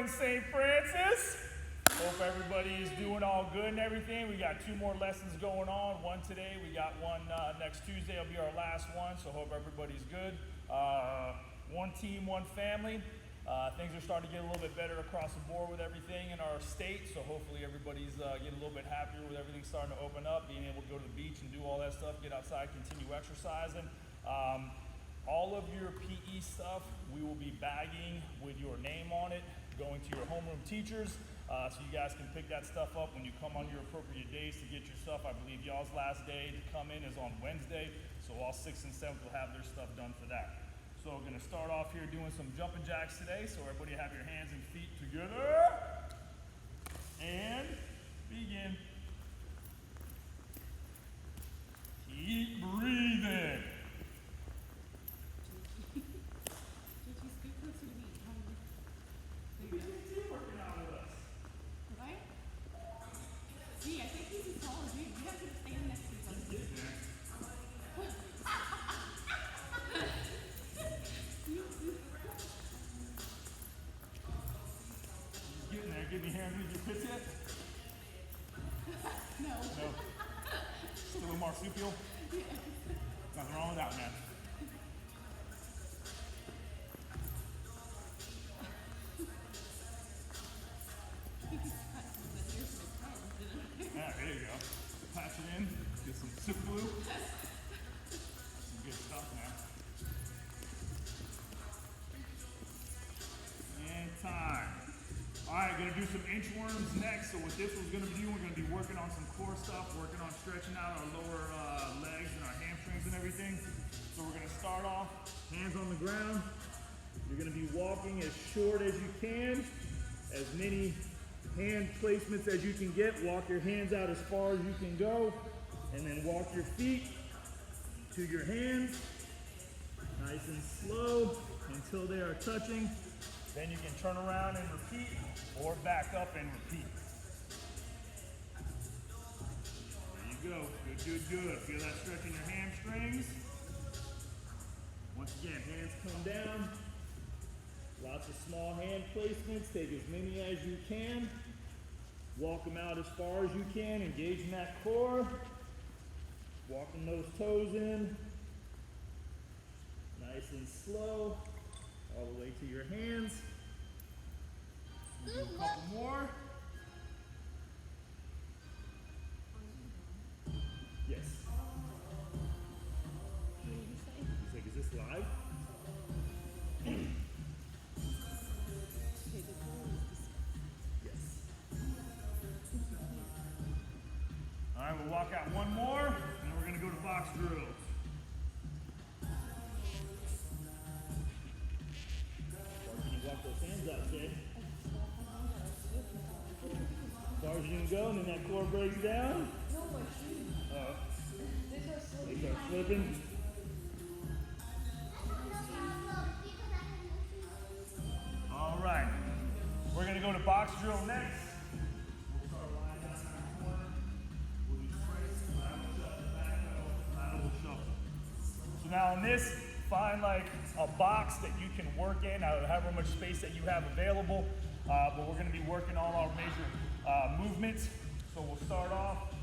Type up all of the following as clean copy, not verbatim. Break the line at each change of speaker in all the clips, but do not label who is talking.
morning, St. Francis. Hope everybody is doing all good and everything. We got 2 more lessons going on. One today, we got one next Tuesday. It'll be our last one, so hope everybody's good. One team, one family. Things are starting to get a little bit better across the board with everything in our state, so hopefully everybody's getting a little bit happier with everything starting to open up, being able to go to the beach and do all that stuff, get outside, continue exercising. All of your PE stuff, we will be bagging with your name on it, going to your homeroom teachers, so you guys can pick that stuff up when you come on your appropriate days to get your stuff. I believe y'all's last day to come in is on Wednesday, so all 6th and 7th will have their stuff done for that. So we're gonna start off here doing some jumping jacks today, so everybody have your hands and feet together, and begin. Keep breathing. Give me hands with your pits yet? No. No. Still a marsupial? Yeah. Nothing wrong with that, man. Yeah, there you go. Patch it in, get some super glue. Some good stuff, man. And time. Alright, gonna do some inchworms next. So what this was gonna be doing, we're gonna be working on some core stuff, working on stretching out our lower legs and our hamstrings and everything. So we're gonna start off, hands on the ground. You're gonna be walking as short as you can, as many hand placements as you can get. Walk your hands out as far as you can go, and then walk your feet to your hands, nice and slow until they are touching. Then you can turn around and repeat, or back up and repeat. There you go. Good, good, good. Feel that stretch in your hamstrings. Once again, hands come down. Lots of small hand placements. Take as many as you can. Walk them out as far as you can. Engaging that core. Walking those toes in. Nice and slow. All the way to your hands. Do a couple more. Yes. He's like, is this live? Yes. All right, we'll walk out one more, and then we're going to go to box drills. Walk those hands out, Jay. As far as you can go, and then that core breaks down. They start slipping. All right. We're going to go to box drill next. We'll start lying down in that corner. We'll do sprints, lateral shuffle, back pedal, lateral shuffle. So now on this, find like a box that you can work in out of however much space that you have available. But we're going to be working on our major movements. So we'll start off.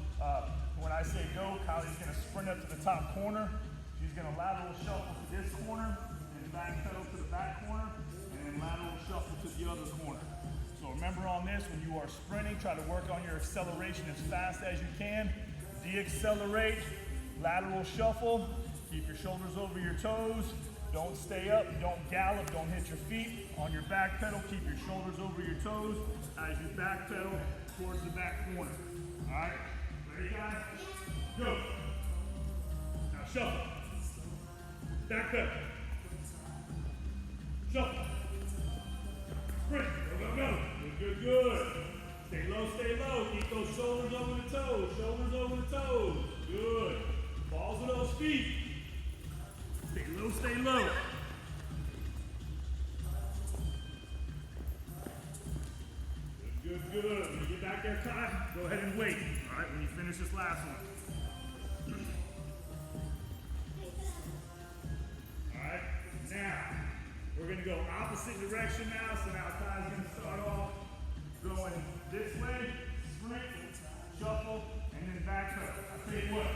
When I say go, Kylie's going to sprint up to the top corner. She's going to lateral shuffle to this corner, and back pedal to the back corner, and then lateral shuffle to the other corner. So remember on this, when you are sprinting, try to work on your acceleration as fast as you can. De-accelerate, lateral shuffle. Keep your shoulders over your toes. Don't stay up, don't gallop, don't hit your feet. On your back pedal, keep your shoulders over your toes as you back pedal towards the back corner. All right, ready guys? Go. Now shuffle. Back pedal. Shuffle. Sprint. Go, go, go. Good, good, good. Stay low, stay low. Keep those shoulders over the toes. Shoulders over the toes. Good. Balls of those feet. Stay low, stay low. Good, good, good. When you get back there, Kai, go ahead and wait. All right, when you finish this last one. All right, now, We're gonna go opposite direction now. So now Ty's gonna start off going this way, sprint, shuffle, and then back pedal. I tell you what.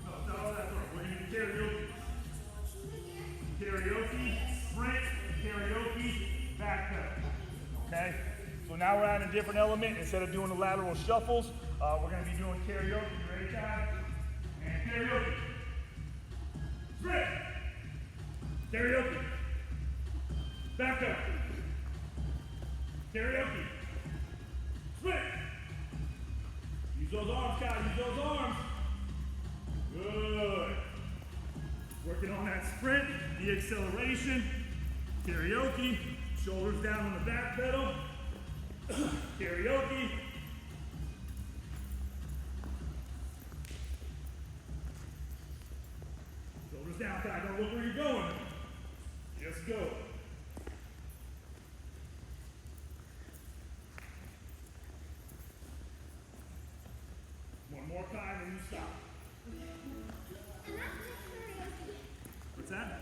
No, start all that first. We're gonna do karaoke. Karaoke, sprint, karaoke, back pedal. Okay? So now we're adding a different element. Instead of doing the lateral shuffles, we're gonna be doing karaoke. You ready, Ty? And karaoke. Sprint. Karaoke. Back up. Karaoke. Sprint. Use those arms, guys. Use those arms. Good. Working on that sprint, the acceleration. Karaoke. Shoulders down on the back pedal. Karaoke. Shoulders down, guys. Don't look where you're going. Just go. One more time and you stop. What's that?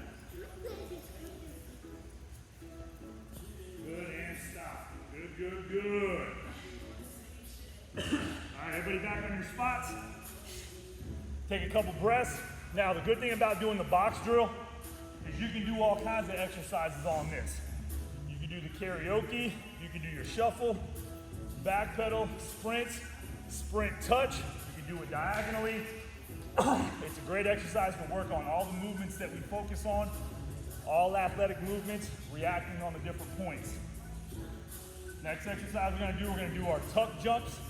Good and stop. Good, good, good. All right, everybody back on your spots. Take a couple breaths. Now, the good thing about doing the box drill is you can do all kinds of exercises on this. You can do the karaoke, you can do your shuffle, back pedal, sprints, sprint touch. You can do it diagonally. It's a great exercise to work on all the movements that we focus on, all athletic movements, reacting on the different points. Next exercise we're gonna do our tuck jumps.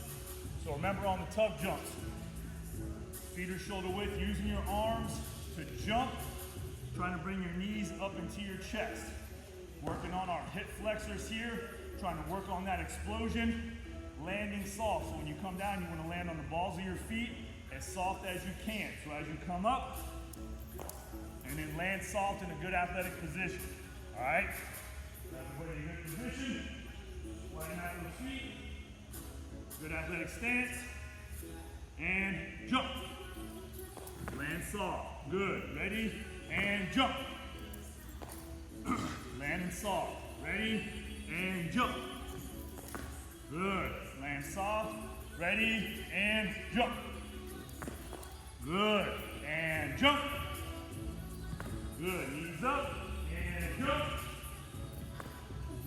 So remember on the tuck jumps, feet are shoulder width, using your arms to jump, trying to bring your knees up into your chest. Working on our hip flexors here, trying to work on that explosion, landing soft. So when you come down, you wanna land on the balls of your feet as soft as you can. So as you come up, and then land soft in a good athletic position. All right? Everybody in good position. Flatten out those feet. Good athletic stance. And jump. Land soft. Good. Ready? And jump. Landing soft. Ready? And jump. Good. Land soft. Ready? And jump. Good. And jump. Good. Knees up. And jump.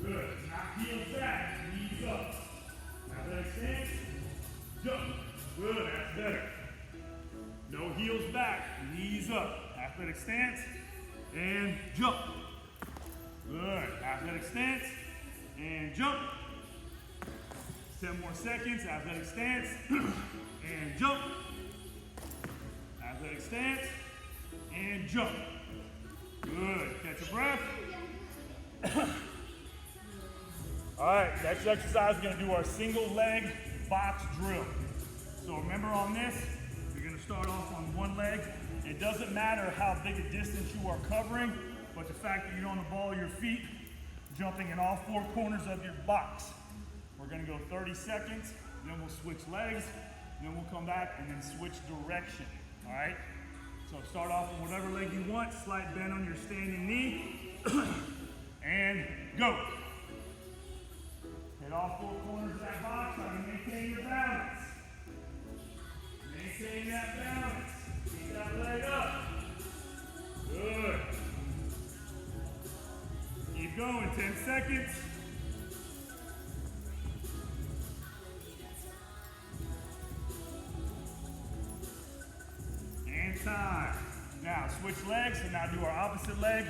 Good. Knock heels back. Knees up. Athletic stance. Jump. Good. That's better. No heels back. Knees up. Athletic stance. And jump. Good. Athletic stance. And jump. 10 more seconds. Athletic stance. And jump. Athletic stance. And jump. Good. Catch a breath. All right, next exercise, we're gonna do our single leg box drill. So remember on this, you're gonna start off on one leg. It doesn't matter how big a distance you are covering, but the fact that you're on the ball of your feet, jumping in all four corners of your box. We're gonna go 30 seconds, then we'll switch legs, then we'll come back and then switch direction, all right? So start off with whatever leg you want, slight bend on your standing knee, and go. Hit all four corners of that box, try to maintain your balance. Maintain that balance. Keep that leg up. Good. Keep going, 10 seconds. And time. Now switch legs, and now do our opposite leg.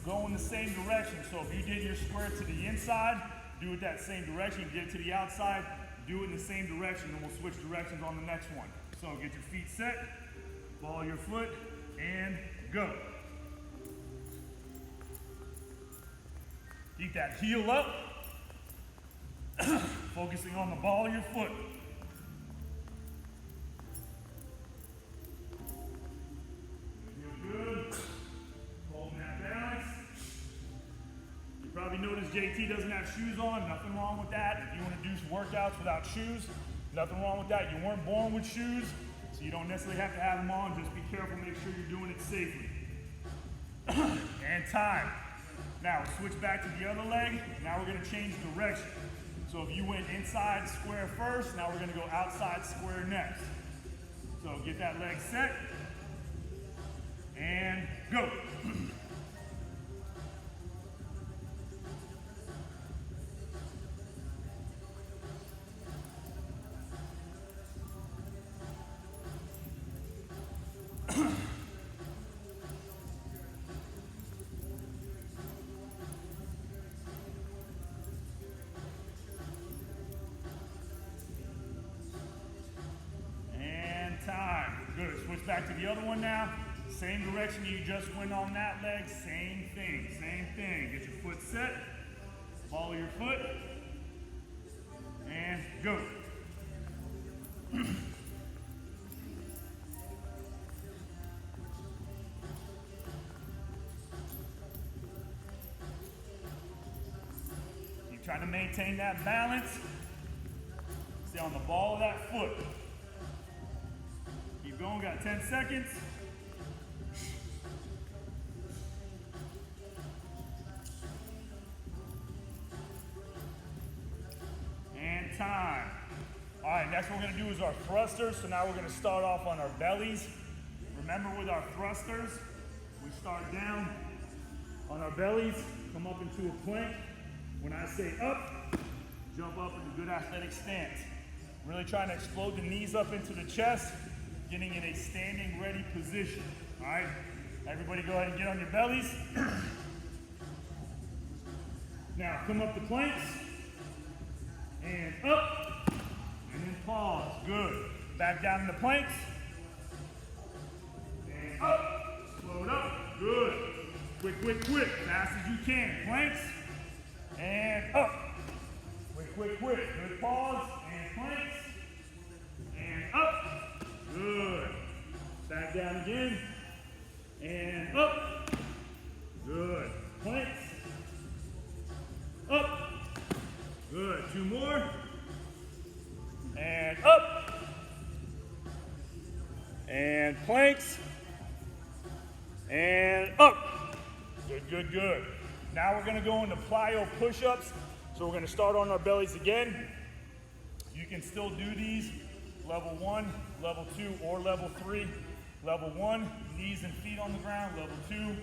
Go in the same direction. So if you did your square to the inside, do it that same direction. Get it to the outside, do it in the same direction, and we'll switch directions on the next one. So get your feet set, ball your foot, and go. Keep that heel up, focusing on the ball of your foot. Feel good. Holding that balance. You probably noticed JT doesn't have shoes on. Nothing wrong with that. If you want to do workouts without shoes, nothing wrong with that. You weren't born with shoes, so you don't necessarily have to have them on. Just be careful, make sure you're doing it safely. And time. Now we'll switch back to the other leg. Now we're going to change direction. So if you went inside square first, now we're going to go outside square next. So get that leg set. And go. Time. Good. Switch back to the other one now. Same direction you just went on that leg. Same thing. Same thing. Get your foot set. Follow your foot. And go. Keep trying to maintain that balance. Stay on the ball of that foot. Keep going, got 10 seconds. And time. All right, next what we're gonna do is our thrusters. So now we're gonna start off on our bellies. Remember with our thrusters, we start down on our bellies, come up into a plank. When I say up, jump up in a good athletic stance. Really trying to explode the knees up into the chest, getting in a standing ready position. All right, everybody go ahead and get on your bellies. Now come up the planks, and up, and then pause, good. Back down in the planks, and up, slow it up, good. Quick, quick, quick, fast as you can. Planks, and up. Quick, quick, quick, good pause, and planks, and up. Good. Back down again. And up. Good. Planks. Up. Good. Two more. And up. And planks. And up. Good, good, good. Now we're going to go into plyo push-ups. So we're going to start on our bellies again. You can still do these. Level 1, level 2, or level 3. Level 1, knees and feet on the ground. Level 2,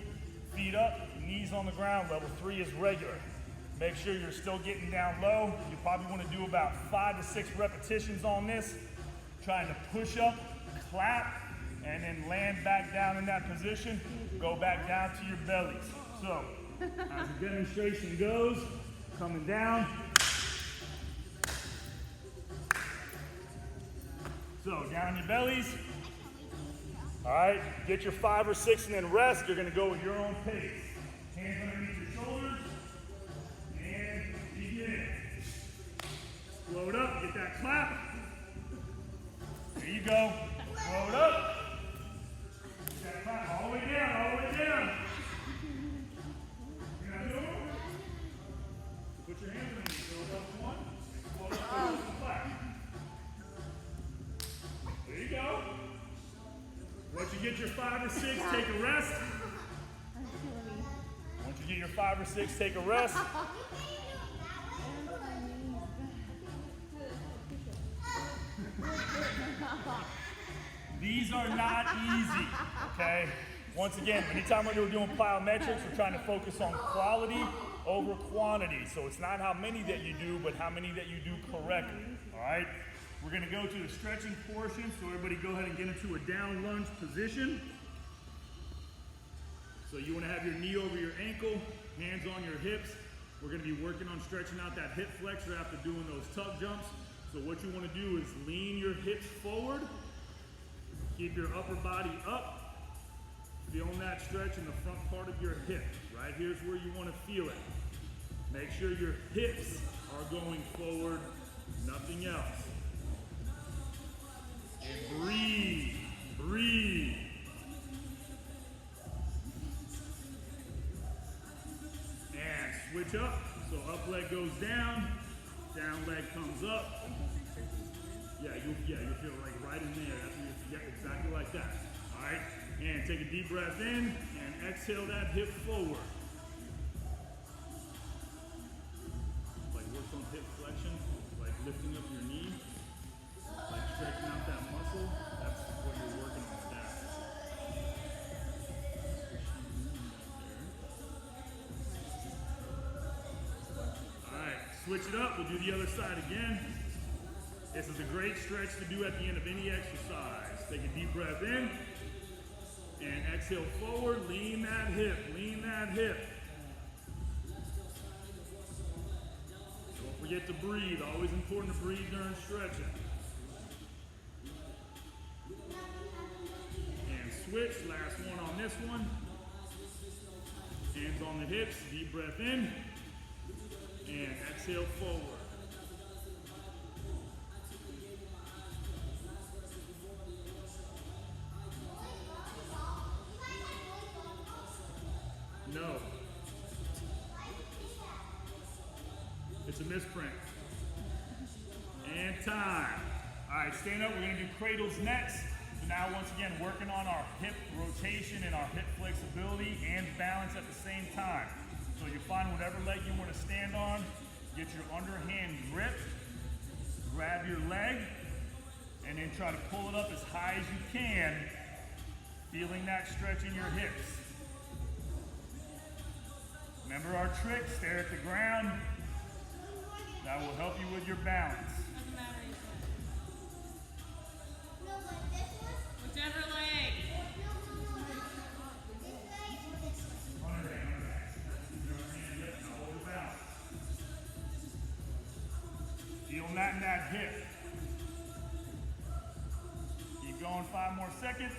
feet up, knees on the ground. Level 3 is regular. Make sure you're still getting down low. You probably want to do about 5 to 6 repetitions on this. Trying to push up, clap, and then land back down in that position. Go back down to your bellies. So, as the demonstration goes, coming down. So down on your bellies. All right, get your 5 or 6 and then rest. You're gonna go at your own pace. Hands underneath your shoulders, and begin. Slow it up, get that clap. There you go. Slow it up. Get that clap all the way down, all the way down. You gotta do it. Put your hands underneath, slow it up to 1. Slow it up to 2, clap. There you go. Once you get your 5 or 6, take a rest. Once you get your 5 or 6, take a rest. These are not easy, okay? Once again, anytime we're doing plyometrics, we're trying to focus on quality over quantity. So it's not how many that you do, but how many that you do correctly, all right? We're gonna go to the stretching portion, so everybody go ahead and get into a down lunge position. So you wanna have your knee over your ankle, hands on your hips. We're gonna be working on stretching out that hip flexor after doing those tug jumps. So what you wanna do is lean your hips forward, keep your upper body up, feeling that stretch in the front part of your hip. Right here's where you wanna feel it. Make sure your hips are going forward, nothing else. And breathe, breathe. And switch up. So up leg goes down, down leg comes up. Yeah, you'll feel like right in there. That's what exactly like that. All right. And take a deep breath in and exhale that hip forward. Like work on hip flexion, like lifting up your knee, like stretching out that muscle. That's what you're working on with that. Alright, switch it up. We'll do the other side again. This is a great stretch to do at the end of any exercise. Take a deep breath in and exhale forward. Lean that hip, lean that hip. Don't forget to breathe. Always important to breathe during stretching. And switch, last one on this one. Hands on the hips, deep breath in and exhale forward. No. It's a misprint. And time. All right, stand up. We're going to do cradles next. So now, once again, working on our hip rotation and our hip flexibility and balance at the same time. So you find whatever leg you want to stand on, get your underhand grip, grab your leg, and then try to pull it up as high as you can, feeling that stretch in your hips. Remember our trick, stare at the ground. That will help you with your balance.
Doesn't matter, you said. Whichever leg.
Hold your balance. Feel that in that hip. Keep going 5 more seconds.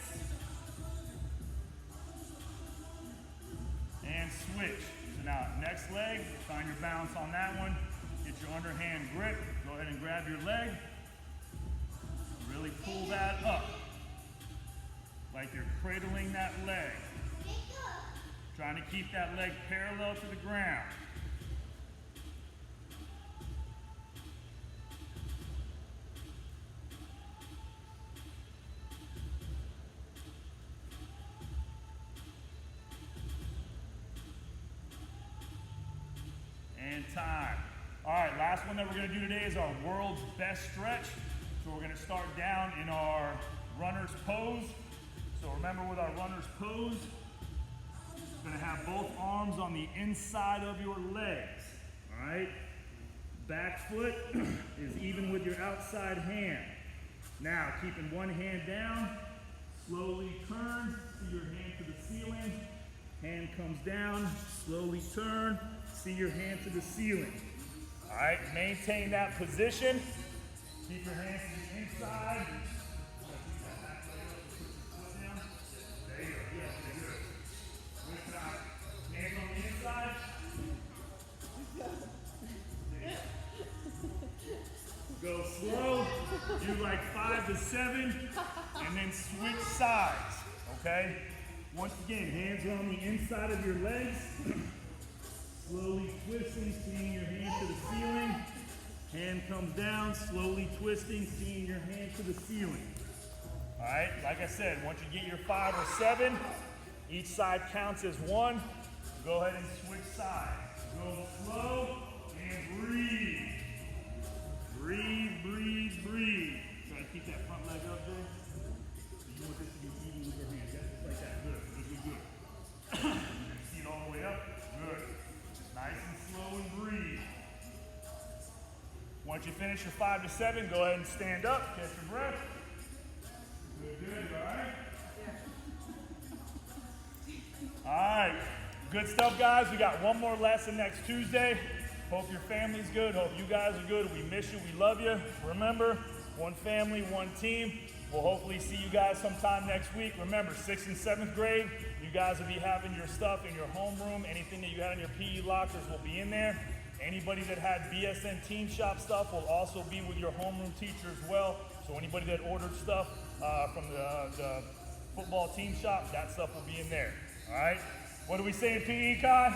And switch. So now, next leg, find your balance on that one. Get your underhand grip. Go ahead and grab your leg. Really pull that up. Like you're cradling that leg. Trying to keep that leg parallel to the ground. And time. All right, last one that we're going to do today is our world's best stretch. So we're going to start down in our runner's pose. So remember, with our runner's pose, you're going to have both arms on the inside of your legs. All right? Back foot is even with your outside hand. Now, keeping one hand down, slowly turn, see your hand to the ceiling. Hand comes down, slowly turn, see your hand to the ceiling. All right, maintain that position. Keep your hands to the inside. There you go, good, good. Lift out. Hands on the inside. Go slow, do like 5 to 7, and then switch sides, okay? Once again, hands are on the inside of your legs. Slowly twisting, seeing your hand to the ceiling. Hand comes down, slowly twisting, seeing your hand to the ceiling. All right, like I said, once you get your 5 or 7, each side counts as 1. Go ahead and switch sides. Go slow and breathe. Breathe, breathe, breathe. Try to keep that front leg up there. You want this to be even with your hands. Just like that. Good, good, good, good. Feet all the way up. Good. Nice and slow and breathe. Once you finish your 5 to 7, go ahead and stand up. Catch your breath. Good, good. All right? Yeah. All right. Good stuff, guys. We got one more lesson next Tuesday. Hope your family's good. Hope you guys are good. We miss you. We love you. Remember, one family, one team. We'll hopefully see you guys sometime next week. Remember, 6th and 7th grade, you guys will be having your stuff in your homeroom. Anything that you had in your PE lockers will be in there. Anybody that had BSN Team Shop stuff will also be with your homeroom teacher as well. So anybody that ordered stuff from the football team shop, that stuff will be in there. All right? What do we say in PE, Kai?